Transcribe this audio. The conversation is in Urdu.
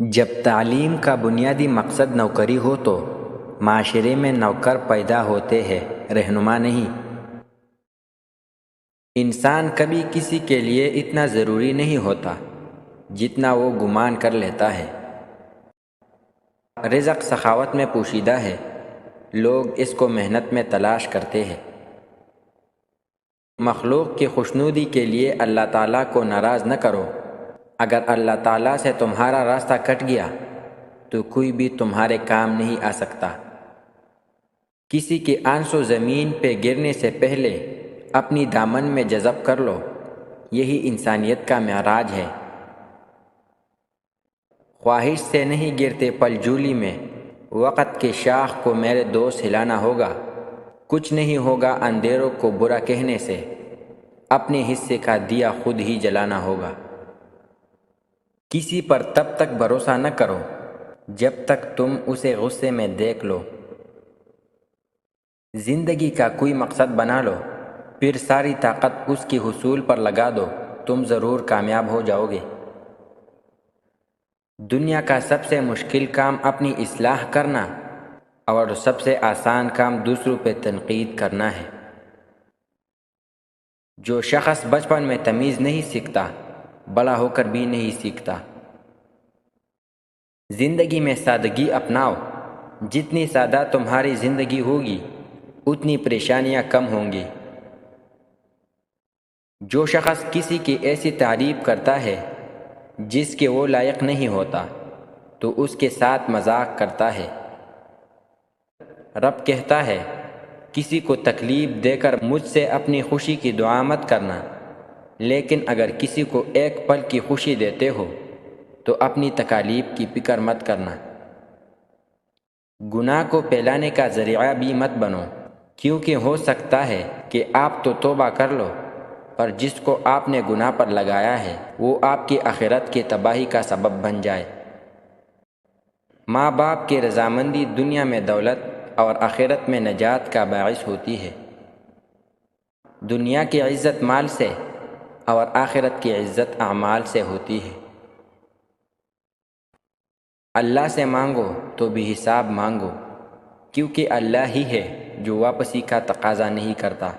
جب تعلیم کا بنیادی مقصد نوکری ہو تو معاشرے میں نوکر پیدا ہوتے ہیں، رہنما نہیں۔ انسان کبھی کسی کے لیے اتنا ضروری نہیں ہوتا جتنا وہ گمان کر لیتا ہے۔ رزق سخاوت میں پوشیدہ ہے، لوگ اس کو محنت میں تلاش کرتے ہیں۔ مخلوق کی خوشنودی کے لیے اللہ تعالیٰ کو ناراض نہ کرو۔ اگر اللہ تعالیٰ سے تمہارا راستہ کٹ گیا تو کوئی بھی تمہارے کام نہیں آ سکتا۔ کسی کے آنسو زمین پہ گرنے سے پہلے اپنی دامن میں جذب کر لو، یہی انسانیت کا معراج ہے۔ خواہش سے نہیں گرتے پل جولی میں، وقت کے شاخ کو میرے دوست ہلانا ہوگا۔ کچھ نہیں ہوگا اندھیروں کو برا کہنے سے، اپنے حصے کا دیا خود ہی جلانا ہوگا۔ کسی پر تب تک بھروسہ نہ کرو جب تک تم اسے غصے میں دیکھ لو۔ زندگی کا کوئی مقصد بنا لو، پھر ساری طاقت اس کے حصول پر لگا دو، تم ضرور کامیاب ہو جاؤ گے۔ دنیا کا سب سے مشکل کام اپنی اصلاح کرنا اور سب سے آسان کام دوسروں پہ تنقید کرنا ہے۔ جو شخص بچپن میں تمیز نہیں سیکھتا، بڑا ہو کر بھی نہیں سیکھتا۔ زندگی میں سادگی اپناؤ، جتنی سادہ تمہاری زندگی ہوگی اتنی پریشانیاں کم ہوں گی۔ جو شخص کسی کی ایسی تعریف کرتا ہے جس کے وہ لائق نہیں ہوتا تو اس کے ساتھ مذاق کرتا ہے۔ رب کہتا ہے، کسی کو تکلیف دے کر مجھ سے اپنی خوشی کی دعا مت کرنا، لیکن اگر کسی کو ایک پل کی خوشی دیتے ہو تو اپنی تکالیف کی فکر مت کرنا۔ گناہ کو پھیلانے کا ذریعہ بھی مت بنو، کیونکہ ہو سکتا ہے کہ آپ تو توبہ کر لو پر جس کو آپ نے گناہ پر لگایا ہے وہ آپ کی آخرت کی تباہی کا سبب بن جائے۔ ماں باپ کی رضامندی دنیا میں دولت اور آخرت میں نجات کا باعث ہوتی ہے۔ دنیا کی عزت مال سے اور آخرت کی عزت اعمال سے ہوتی ہے۔ اللہ سے مانگو تو بھی حساب مانگو، کیونکہ اللہ ہی ہے جو واپسی کا تقاضا نہیں کرتا۔